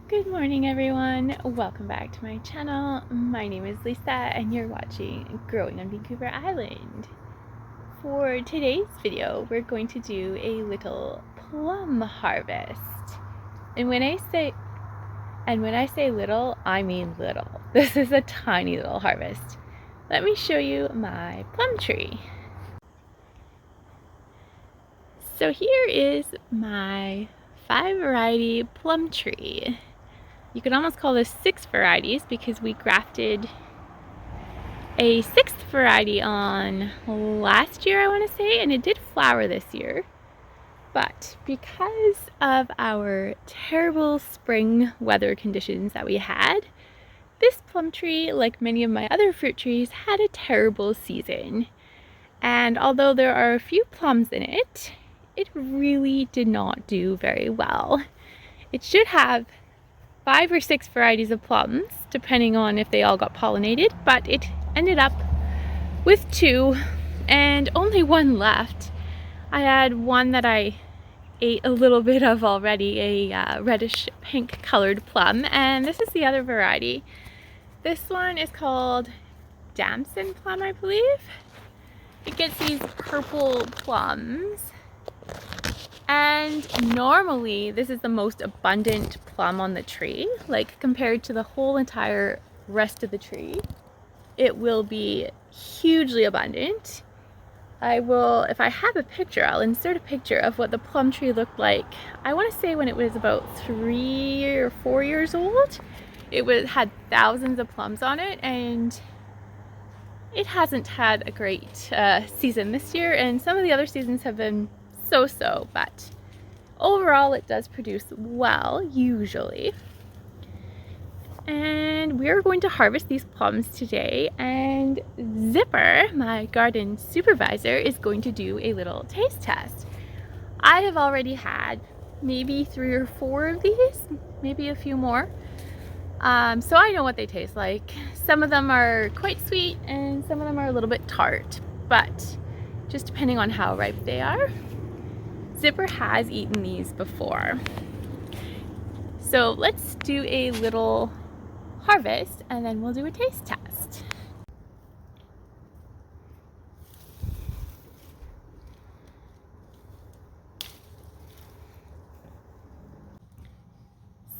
Good morning everyone, welcome back to my channel. My name is Lisa and you're watching Growing on Vancouver Island. For today's video, we're going to do a little plum harvest. And when I say little, I mean little. This is a tiny little harvest. Let me show you my plum tree. So here is my 5-variety plum tree. You could almost call this 6 varieties because we grafted a 6th variety on last year, I want to say, and it did flower this year. But because of our terrible spring weather conditions that we had, this plum tree, like many of my other fruit trees, had a terrible season. And although there are a few plums in it, it really did not do very well. It should have 5 or 6 varieties of plums, depending on if they all got pollinated, but it ended up with 2 and only 1 left. I had one that I ate a little bit of already, a reddish pink colored plum, and this is the other variety. This one is called damson plum, I believe. It gets these purple plums. And normally this is the most abundant plum on the tree, like compared to the whole entire rest of the tree. It will be hugely abundant. If I have a picture, I'll insert a picture of what the plum tree looked like. I want to say when it was about 3 or 4 years old. It had thousands of plums on it, and it hasn't had a great season this year, and some of the other seasons have been so-so, but overall it does produce well, usually. And we're going to harvest these plums today, and Zipper, my garden supervisor, is going to do a little taste test. I have already had maybe 3 or 4 of these, maybe a few more. So I know what they taste like. Some of them are quite sweet and some of them are a little bit tart, but just depending on how ripe they are. Zipper has eaten these before. So let's do a little harvest and then we'll do a taste test.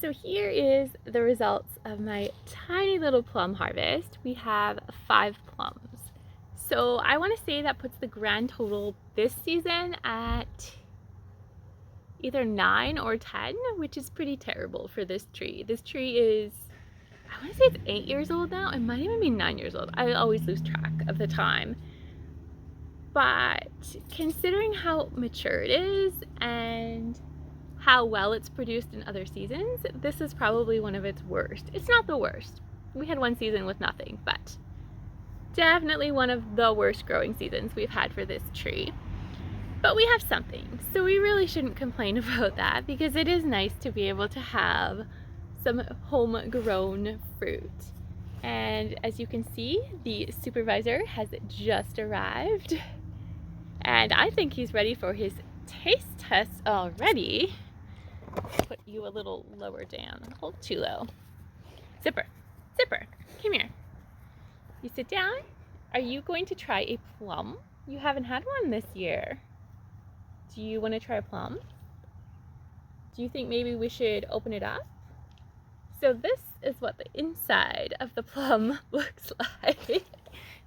So here is the results of my tiny little plum harvest. We have 5 plums. So I want to say that puts the grand total this season at either 9 or 10, which is pretty terrible for this tree. This tree is, I want to say it's 8 years old now. It might even be 9 years old. I always lose track of the time. But considering how mature it is and how well it's produced in other seasons, this is probably one of its worst. It's not the worst. We had one season with nothing, but definitely one of the worst growing seasons we've had for this tree. But we have something, so we really shouldn't complain about that, because it is nice to be able to have some homegrown fruit. And as you can see, the supervisor has just arrived, and I think he's ready for his taste test already. Put you a little lower down, hold too low. Zipper, come here. You sit down. Are you going to try a plum? You haven't had one this year. Do you want to try a plum? Do you think maybe we should open it up? So this is what the inside of the plum looks like.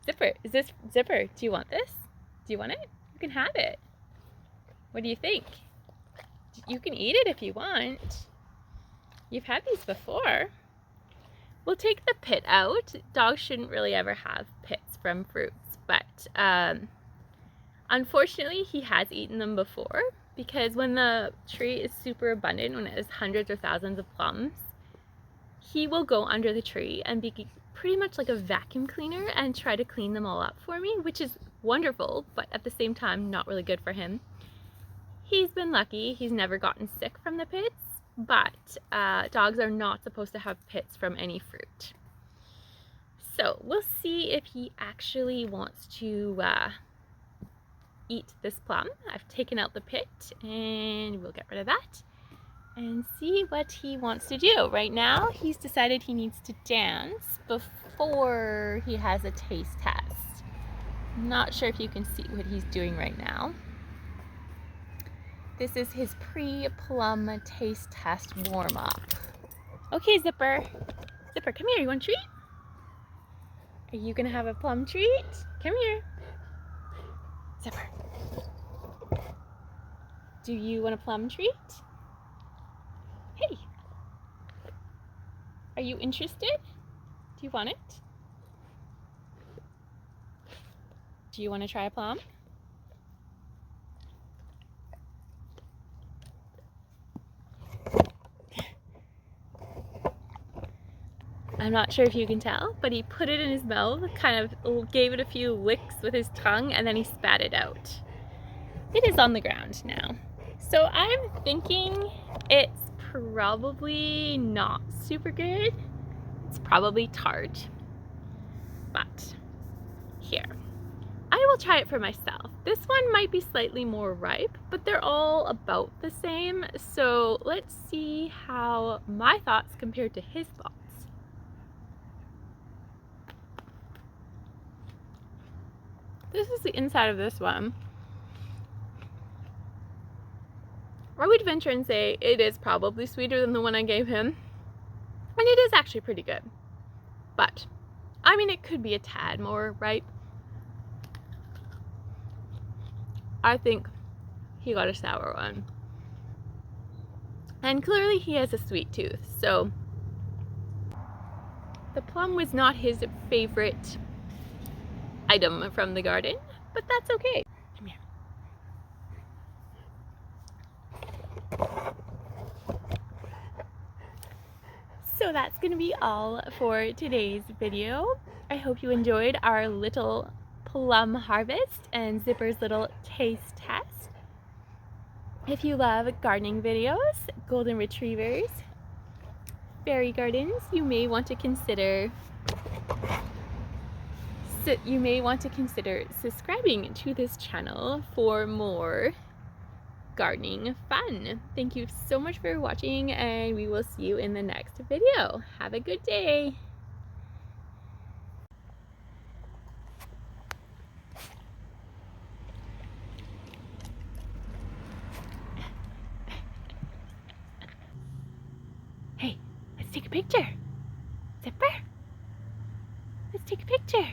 Zipper, do you want this? Do you want it? You can have it. What do you think? You can eat it if you want. You've had these before. We'll take the pit out. Dogs shouldn't really ever have pits from fruits, but unfortunately he has eaten them before, because when the tree is super abundant, when it has hundreds or thousands of plums, he will go under the tree and be pretty much like a vacuum cleaner and try to clean them all up for me, which is wonderful, but at the same time not really good for him. He's been lucky, he's never gotten sick from the pits, but dogs are not supposed to have pits from any fruit. So we'll see if he actually wants to eat this plum. I've taken out the pit and we'll get rid of that. and see what he wants to do. Right now, he's decided he needs to dance before he has a taste test. I'm not sure if you can see what he's doing right now. This is his pre-plum taste test warm-up. Okay, Zipper. Zipper, come here. You want a treat? Are you gonna have a plum treat? Come here. Zipper. Do you want a plum treat? Hey. Are you interested? Do you want it? Do you want to try a plum? I'm not sure if you can tell, but he put it in his mouth, kind of gave it a few licks with his tongue, and then he spat it out. It is on the ground now. So I'm thinking it's probably not super good. It's probably tart. But here, I will try it for myself. This one might be slightly more ripe, but they're all about the same. So let's see how my thoughts compare to his thoughts. This is the inside of this one. I would venture and say it is probably sweeter than the one I gave him. And it is actually pretty good. But, I mean, it could be a tad more ripe. I think he got a sour one. And clearly he has a sweet tooth, so the plum was not his favorite item from the garden, but that's okay. Come here. So that's gonna be all for today's video. I hope you enjoyed our little plum harvest and Zipper's little taste test. If you love gardening videos, golden retrievers, fairy gardens, you may want to consider subscribing to this channel for more gardening fun. Thank you so much for watching, and we will see you in the next video. Have a good day. Hey, let's take a picture. Zipper, let's take a picture.